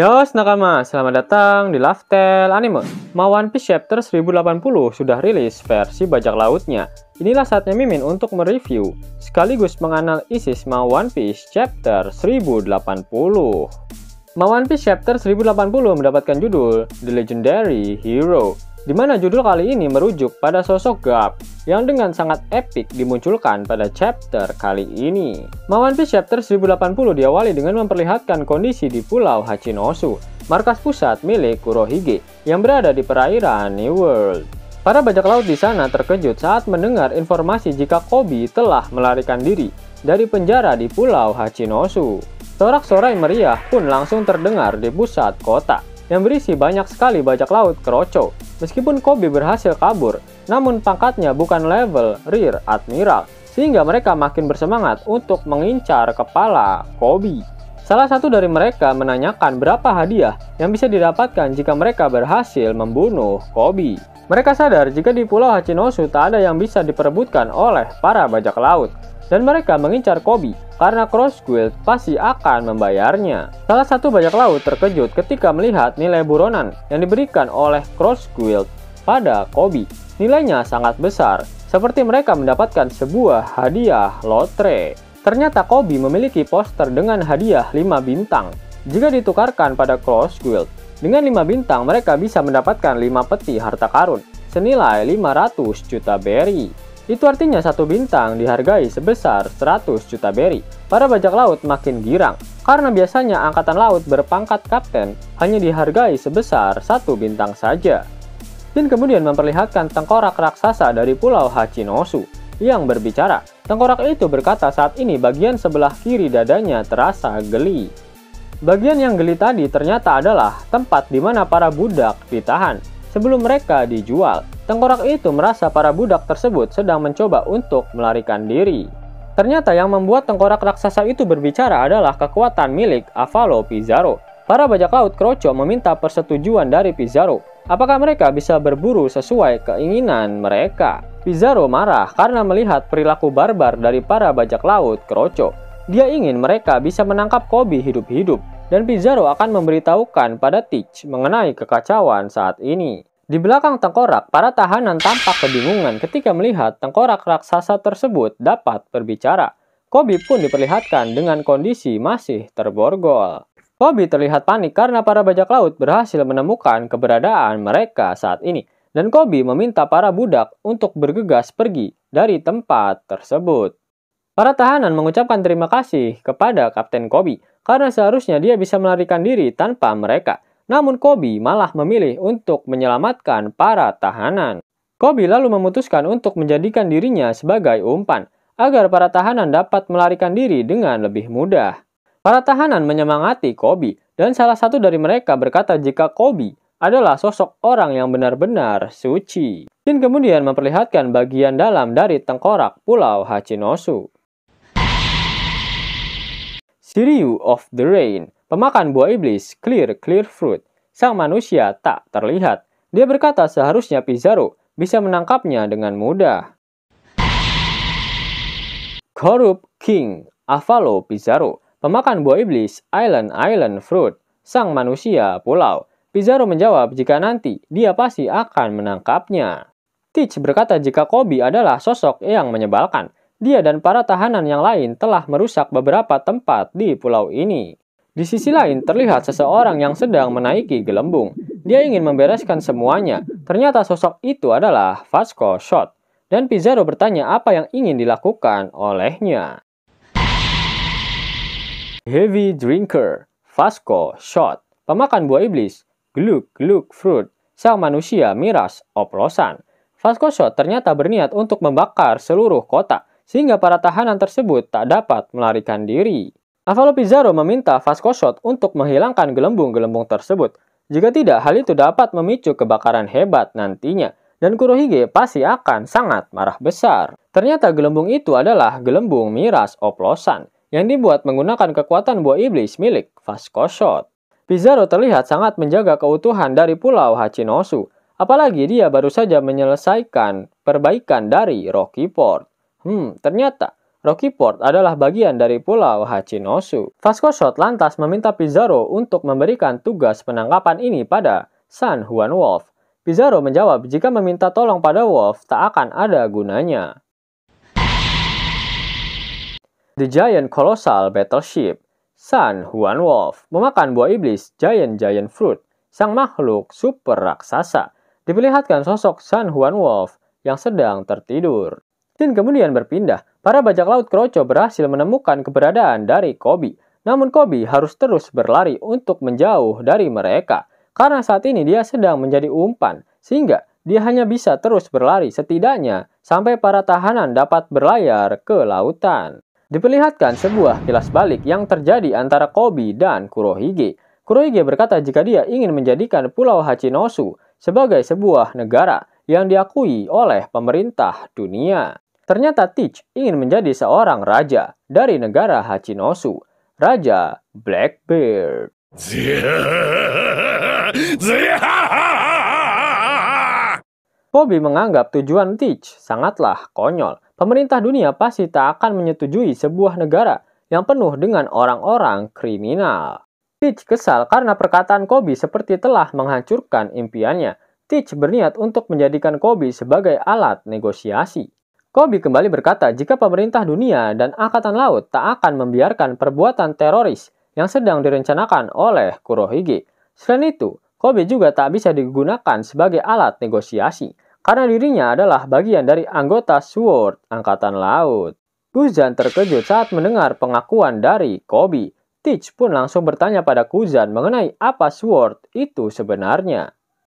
Yos nakama, selamat datang di Laftel Anime. One Piece Chapter 1080 sudah rilis versi bajak lautnya. Inilah saatnya Mimin untuk mereview, sekaligus menganalisis One Piece Chapter 1080. One Piece Chapter 1080 mendapatkan judul The Legendary Hero, di mana judul kali ini merujuk pada sosok Garp yang dengan sangat epik dimunculkan pada chapter kali ini. One Piece Chapter 1080 diawali dengan memperlihatkan kondisi di Pulau Hachinosu, markas pusat milik Kurohige yang berada di perairan New World. Para bajak laut di sana terkejut saat mendengar informasi jika Koby telah melarikan diri dari penjara di Pulau Hachinosu. Sorak-sorai meriah pun langsung terdengar di pusat kota yang berisi banyak sekali bajak laut Kroco. Meskipun Koby berhasil kabur, namun pangkatnya bukan level Rear Admiral, sehingga mereka makin bersemangat untuk mengincar kepala Koby. Salah satu dari mereka menanyakan berapa hadiah yang bisa didapatkan jika mereka berhasil membunuh Koby. Mereka sadar jika di Pulau Hachinosu tak ada yang bisa diperebutkan oleh para bajak laut, dan mereka mengincar Koby karena Cross Guild pasti akan membayarnya. Salah satu bajak laut terkejut ketika melihat nilai buronan yang diberikan oleh Cross Guild pada Koby. Nilainya sangat besar, seperti mereka mendapatkan sebuah hadiah lotre. Ternyata Koby memiliki poster dengan hadiah 5 bintang. Jika ditukarkan pada Cross Guild, dengan 5 bintang mereka bisa mendapatkan 5 peti harta karun senilai 500 juta berry. Itu artinya satu bintang dihargai sebesar 100 juta berry. Para bajak laut makin girang, karena biasanya angkatan laut berpangkat kapten hanya dihargai sebesar 1 bintang saja. Dan kemudian memperlihatkan tengkorak raksasa dari Pulau Hachinosu yang berbicara. Tengkorak itu berkata saat ini bagian sebelah kiri dadanya terasa geli. Bagian yang geli tadi ternyata adalah tempat di mana para budak ditahan sebelum mereka dijual. Tengkorak itu merasa para budak tersebut sedang mencoba untuk melarikan diri. Ternyata yang membuat tengkorak raksasa itu berbicara adalah kekuatan milik Avalo Pizarro. Para bajak laut Kroco meminta persetujuan dari Pizarro. Apakah mereka bisa berburu sesuai keinginan mereka? Pizarro marah karena melihat perilaku barbar dari para bajak laut Kroco. Dia ingin mereka bisa menangkap Koby hidup-hidup, dan Pizarro akan memberitahukan pada Teach mengenai kekacauan saat ini. Di belakang tengkorak, para tahanan tampak kebingungan ketika melihat tengkorak raksasa tersebut dapat berbicara. Koby pun diperlihatkan dengan kondisi masih terborgol. Koby terlihat panik karena para bajak laut berhasil menemukan keberadaan mereka saat ini, dan Koby meminta para budak untuk bergegas pergi dari tempat tersebut. Para tahanan mengucapkan terima kasih kepada Kapten Koby karena seharusnya dia bisa melarikan diri tanpa mereka. Namun Koby malah memilih untuk menyelamatkan para tahanan. Koby lalu memutuskan untuk menjadikan dirinya sebagai umpan, agar para tahanan dapat melarikan diri dengan lebih mudah. Para tahanan menyemangati Koby, dan salah satu dari mereka berkata jika Koby adalah sosok orang yang benar-benar suci. Dan kemudian memperlihatkan bagian dalam dari tengkorak Pulau Hachinosu. Shiryu of the Rain, pemakan buah iblis Clear Fruit. Sang manusia tak terlihat. Dia berkata seharusnya Pizarro bisa menangkapnya dengan mudah. Corrupt King Avalo Pizarro, pemakan buah iblis Island Fruit. Sang manusia pulau. Pizarro menjawab jika nanti dia pasti akan menangkapnya. Teach berkata jika Koby adalah sosok yang menyebalkan. Dia dan para tahanan yang lain telah merusak beberapa tempat di pulau ini. Di sisi lain, terlihat seseorang yang sedang menaiki gelembung. Dia ingin membereskan semuanya. Ternyata sosok itu adalah Vasco Shot. Dan Pizarro bertanya apa yang ingin dilakukan olehnya. Heavy Drinker Vasco Shot, pemakan buah iblis Gluk Fruit. Sang manusia miras oplosan. Vasco Shot ternyata berniat untuk membakar seluruh kota, sehingga para tahanan tersebut tak dapat melarikan diri. Avalo Pizarro meminta Vasco Shot untuk menghilangkan gelembung-gelembung tersebut. Jika tidak, hal itu dapat memicu kebakaran hebat nantinya, dan Kurohige pasti akan sangat marah besar. Ternyata gelembung itu adalah gelembung miras oplosan, yang dibuat menggunakan kekuatan buah iblis milik Vasco Shot. Pizarro terlihat sangat menjaga keutuhan dari Pulau Hachinosu, apalagi dia baru saja menyelesaikan perbaikan dari Rocky Port. Ternyata Rocky Port adalah bagian dari Pulau Hachinosu. Vasco Shot lantas meminta Pizarro untuk memberikan tugas penangkapan ini pada San Juan Wolf. Pizarro menjawab jika meminta tolong pada Wolf tak akan ada gunanya. The Giant Colossal Battleship. San Juan Wolf memakan buah iblis Giant Fruit, sang makhluk super raksasa. Diperlihatkan sosok San Juan Wolf yang sedang tertidur. Scene kemudian berpindah. Para bajak laut Kroco berhasil menemukan keberadaan dari Koby. Namun Koby harus terus berlari untuk menjauh dari mereka. Karena saat ini dia sedang menjadi umpan. Sehingga dia hanya bisa terus berlari setidaknya sampai para tahanan dapat berlayar ke lautan. Diperlihatkan sebuah kilas balik yang terjadi antara Koby dan Kurohige. Kurohige berkata jika dia ingin menjadikan Pulau Hachinosu sebagai sebuah negara yang diakui oleh pemerintah dunia. Ternyata Teach ingin menjadi seorang raja dari negara Hachinosu, Raja Blackbeard. Koby menganggap tujuan Teach sangatlah konyol. Pemerintah dunia pasti tak akan menyetujui sebuah negara yang penuh dengan orang-orang kriminal. Teach kesal karena perkataan Koby seperti telah menghancurkan impiannya. Teach berniat untuk menjadikan Koby sebagai alat negosiasi. Koby kembali berkata jika pemerintah dunia dan angkatan laut tak akan membiarkan perbuatan teroris yang sedang direncanakan oleh Kurohige. Selain itu, Koby juga tak bisa digunakan sebagai alat negosiasi karena dirinya adalah bagian dari anggota SWORD Angkatan Laut. Kuzan terkejut saat mendengar pengakuan dari Koby. Teach pun langsung bertanya pada Kuzan mengenai apa SWORD itu sebenarnya.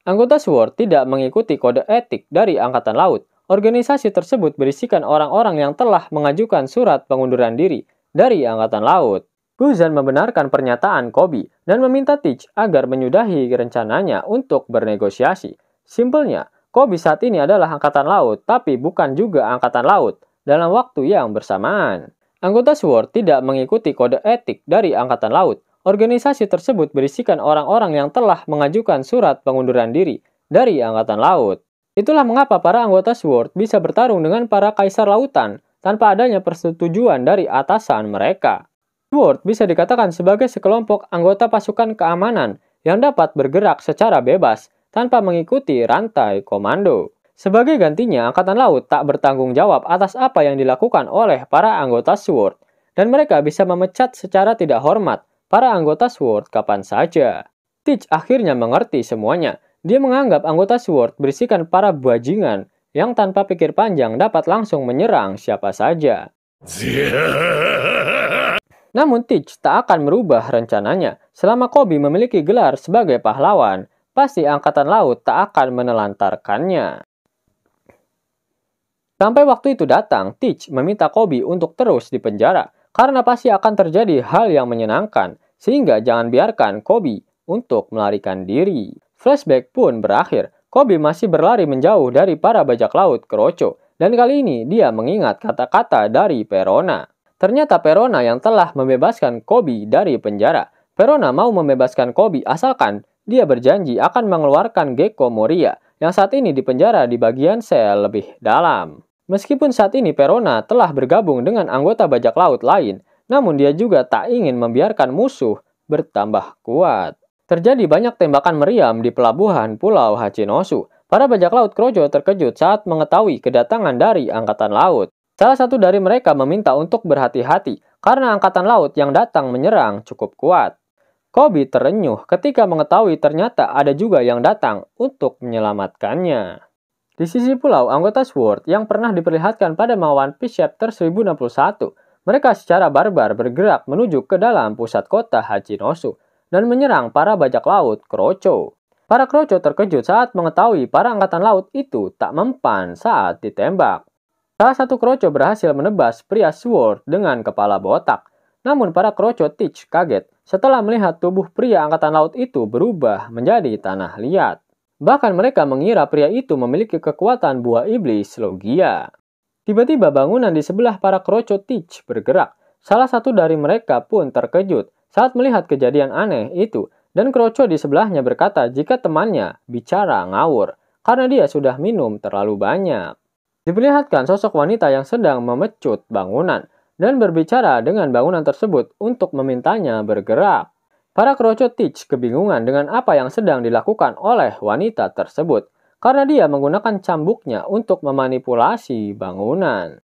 Anggota SWORD tidak mengikuti kode etik dari Angkatan Laut. Organisasi tersebut berisikan orang-orang yang telah mengajukan surat pengunduran diri dari Angkatan Laut. Kuzan membenarkan pernyataan Koby dan meminta Teach agar menyudahi rencananya untuk bernegosiasi. Simpelnya, Koby saat ini adalah Angkatan Laut, tapi bukan juga Angkatan Laut dalam waktu yang bersamaan. Anggota SWORD tidak mengikuti kode etik dari Angkatan Laut. Organisasi tersebut berisikan orang-orang yang telah mengajukan surat pengunduran diri dari Angkatan Laut. Itulah mengapa para anggota SWORD bisa bertarung dengan para kaisar lautan tanpa adanya persetujuan dari atasan mereka. SWORD bisa dikatakan sebagai sekelompok anggota pasukan keamanan yang dapat bergerak secara bebas tanpa mengikuti rantai komando. Sebagai gantinya, Angkatan Laut tak bertanggung jawab atas apa yang dilakukan oleh para anggota SWORD, dan mereka bisa memecat secara tidak hormat para anggota SWORD kapan saja. Teach akhirnya mengerti semuanya. Dia menganggap anggota SWORD berisikan para bajingan yang tanpa pikir panjang dapat langsung menyerang siapa saja. Namun Teach tak akan merubah rencananya. Selama Koby memiliki gelar sebagai pahlawan, pasti Angkatan Laut tak akan menelantarkannya. Sampai waktu itu datang, Teach meminta Koby untuk terus dipenjara karena pasti akan terjadi hal yang menyenangkan, sehingga jangan biarkan Koby untuk melarikan diri. Flashback pun berakhir. Koby masih berlari menjauh dari para bajak laut Kroco, dan kali ini dia mengingat kata-kata dari Perona. Ternyata Perona yang telah membebaskan Koby dari penjara. Perona mau membebaskan Koby asalkan dia berjanji akan mengeluarkan Gekko Moria yang saat ini dipenjara di bagian sel lebih dalam. Meskipun saat ini Perona telah bergabung dengan anggota bajak laut lain, namun dia juga tak ingin membiarkan musuh bertambah kuat. Terjadi banyak tembakan meriam di pelabuhan Pulau Hachinosu. Para bajak laut Kroco terkejut saat mengetahui kedatangan dari Angkatan Laut. Salah satu dari mereka meminta untuk berhati-hati karena Angkatan Laut yang datang menyerang cukup kuat. Koby terenyuh ketika mengetahui ternyata ada juga yang datang untuk menyelamatkannya. Di sisi pulau, anggota SWORD yang pernah diperlihatkan pada One Piece Chapter 1061, mereka secara barbar bergerak menuju ke dalam pusat kota Hachinosu dan menyerang para bajak laut Kroco. Para Kroco terkejut saat mengetahui para angkatan laut itu tak mempan saat ditembak. Salah satu Kroco berhasil menebas pria SWORD dengan kepala botak. Namun para Kroco Teach kaget setelah melihat tubuh pria angkatan laut itu berubah menjadi tanah liat. Bahkan mereka mengira pria itu memiliki kekuatan buah iblis Logia. Tiba-tiba bangunan di sebelah para Kroco Teach bergerak. Salah satu dari mereka pun terkejut saat melihat kejadian aneh itu, dan Kroco di sebelahnya berkata jika temannya bicara ngawur karena dia sudah minum terlalu banyak. Diperlihatkan sosok wanita yang sedang memecut bangunan dan berbicara dengan bangunan tersebut untuk memintanya bergerak. Para Kroco Teach kebingungan dengan apa yang sedang dilakukan oleh wanita tersebut karena dia menggunakan cambuknya untuk memanipulasi bangunan.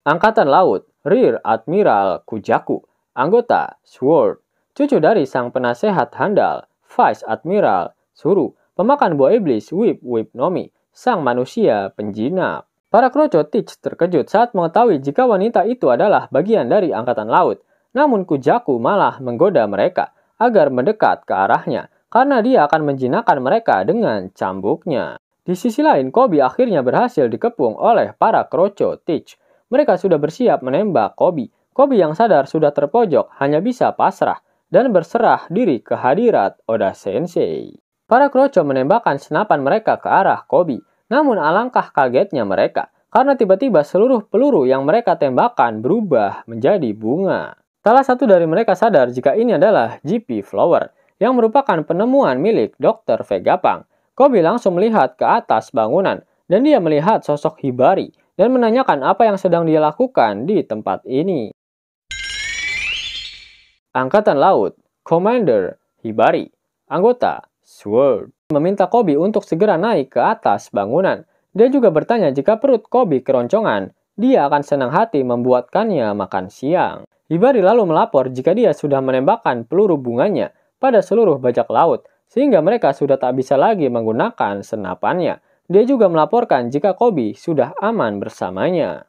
Angkatan Laut, Rear Admiral Kujaku, anggota SWORD, cucu dari sang penasehat handal, Vice Admiral Suru, pemakan buah iblis Whip Whip Nomi, sang manusia penjinak. Para Kroco Teach terkejut saat mengetahui jika wanita itu adalah bagian dari Angkatan Laut. Namun Kujaku malah menggoda mereka agar mendekat ke arahnya karena dia akan menjinakkan mereka dengan cambuknya. Di sisi lain, Kobe akhirnya berhasil dikepung oleh para Kroco Teach. Mereka sudah bersiap menembak Kobe. Kobe yang sadar sudah terpojok hanya bisa pasrah dan berserah diri ke hadirat Oda Sensei. Para Kroco menembakkan senapan mereka ke arah Kobe. Namun alangkah kagetnya mereka karena tiba-tiba seluruh peluru yang mereka tembakkan berubah menjadi bunga. Salah satu dari mereka sadar jika ini adalah GP Flower, yang merupakan penemuan milik Dr. Vegapunk. Kobe langsung melihat ke atas bangunan, dan dia melihat sosok Hibari, dan menanyakan apa yang sedang dia lakukan di tempat ini. Angkatan Laut, Commander Hibari, anggota SWORD, meminta Kobe untuk segera naik ke atas bangunan. Dia juga bertanya jika perut Kobe keroncongan, dia akan senang hati membuatkannya makan siang. Hibari lalu melapor jika dia sudah menembakkan peluru bunganya pada seluruh bajak laut, sehingga mereka sudah tak bisa lagi menggunakan senapannya. Dia juga melaporkan jika Kobe sudah aman bersamanya.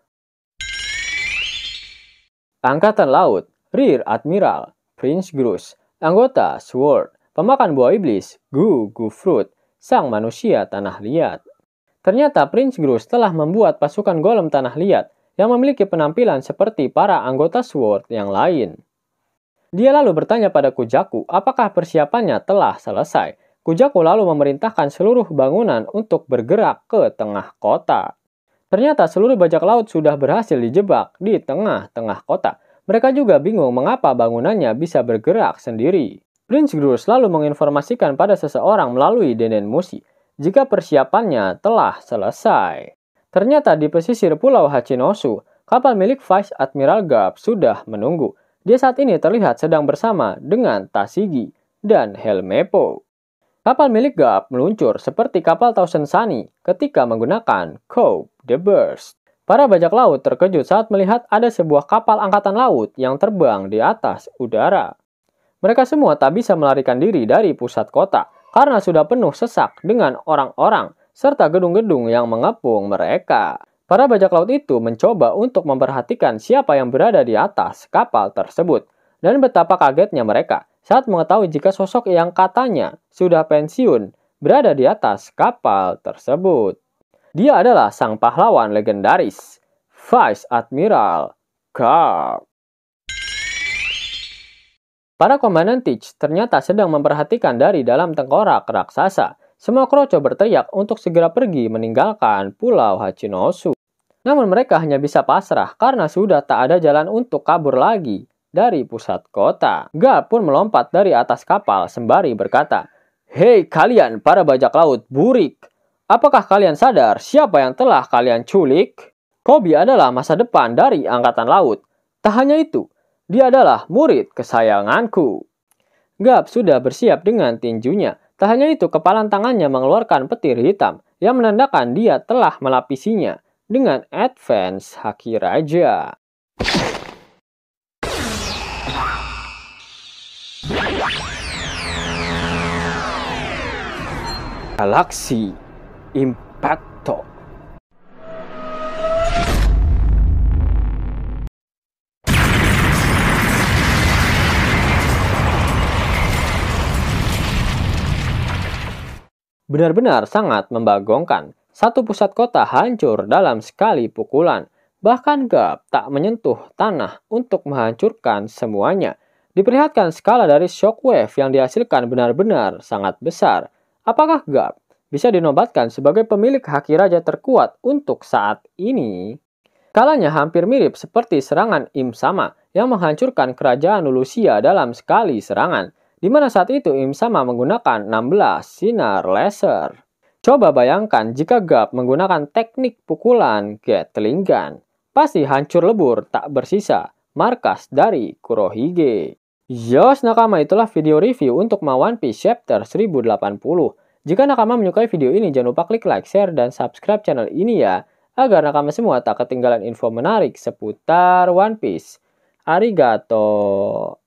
Angkatan Laut, Rear Admiral Prince Grus, anggota SWORD, pemakan buah iblis Gu Fruit, sang manusia tanah liat. Ternyata Prince Grus telah membuat pasukan golem tanah liat yang memiliki penampilan seperti para anggota SWORD yang lain. Dia lalu bertanya pada Kujaku apakah persiapannya telah selesai. Kujaku lalu memerintahkan seluruh bangunan untuk bergerak ke tengah kota. Ternyata seluruh bajak laut sudah berhasil dijebak di tengah-tengah kota. Mereka juga bingung mengapa bangunannya bisa bergerak sendiri. Prince Grus lalu menginformasikan pada seseorang melalui Denen Mushi jika persiapannya telah selesai. Ternyata di pesisir Pulau Hachinosu, kapal milik Vice Admiral Garp sudah menunggu. Dia saat ini terlihat sedang bersama dengan Tashigi dan Helmeppo. Kapal milik Garp meluncur seperti kapal Thousand Sunny ketika menggunakan Cope the Burst. Para bajak laut terkejut saat melihat ada sebuah kapal angkatan laut yang terbang di atas udara. Mereka semua tak bisa melarikan diri dari pusat kota karena sudah penuh sesak dengan orang-orang serta gedung-gedung yang mengepung mereka. Para bajak laut itu mencoba untuk memperhatikan siapa yang berada di atas kapal tersebut, dan betapa kagetnya mereka saat mengetahui jika sosok yang katanya sudah pensiun berada di atas kapal tersebut. Dia adalah sang pahlawan legendaris, Vice Admiral Garp. Para Komandan Teach ternyata sedang memperhatikan dari dalam tengkorak raksasa. Semua Kroco berteriak untuk segera pergi meninggalkan Pulau Hachinosu. Namun mereka hanya bisa pasrah karena sudah tak ada jalan untuk kabur lagi dari pusat kota. Garp pun melompat dari atas kapal sembari berkata, "Hei kalian para bajak laut burik, apakah kalian sadar siapa yang telah kalian culik? Kobe adalah masa depan dari Angkatan Laut. Tak hanya itu, dia adalah murid kesayanganku." Garp sudah bersiap dengan tinjunya. Tak hanya itu, kepalan tangannya mengeluarkan petir hitam yang menandakan dia telah melapisinya dengan Advance Haki Raja. Galaxy Impacto. Benar-benar sangat membagongkan. Satu pusat kota hancur dalam sekali pukulan. Bahkan Garp tak menyentuh tanah untuk menghancurkan semuanya. Diperlihatkan skala dari shockwave yang dihasilkan benar-benar sangat besar. Apakah Garp bisa dinobatkan sebagai pemilik haki raja terkuat untuk saat ini? Skalanya hampir mirip seperti serangan Im Sama yang menghancurkan kerajaan Lulusia dalam sekali serangan, di mana saat itu Im Sama menggunakan 16 sinar laser. Coba bayangkan jika Garp menggunakan teknik pukulan Gatling Gun. Pasti hancur lebur tak bersisa markas dari Kurohige. Yos nakama, itulah video review untuk One Piece chapter 1080. Jika nakama menyukai video ini, jangan lupa klik like, share, dan subscribe channel ini ya, agar nakama semua tak ketinggalan info menarik seputar One Piece. Arigato.